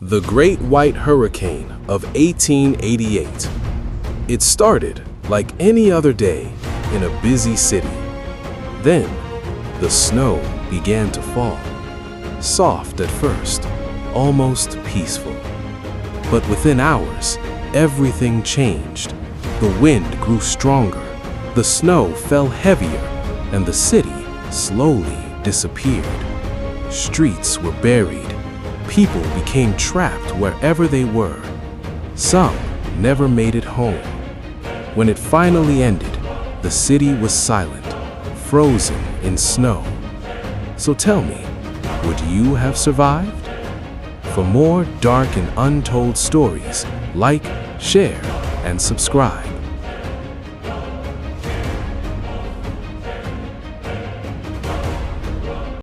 The Great White Hurricane of 1888. It started like any other day in a busy city. Then, the snow began to fall. Soft at first, almost peaceful. But within hours, everything changed. The wind grew stronger, the snow fell heavier, and the city slowly disappeared. Streets were buried. People became trapped wherever they were. Some never made it home. When it finally ended, the city was silent, frozen in snow. So tell me, would you have survived? For more dark and untold stories, like, share, and subscribe.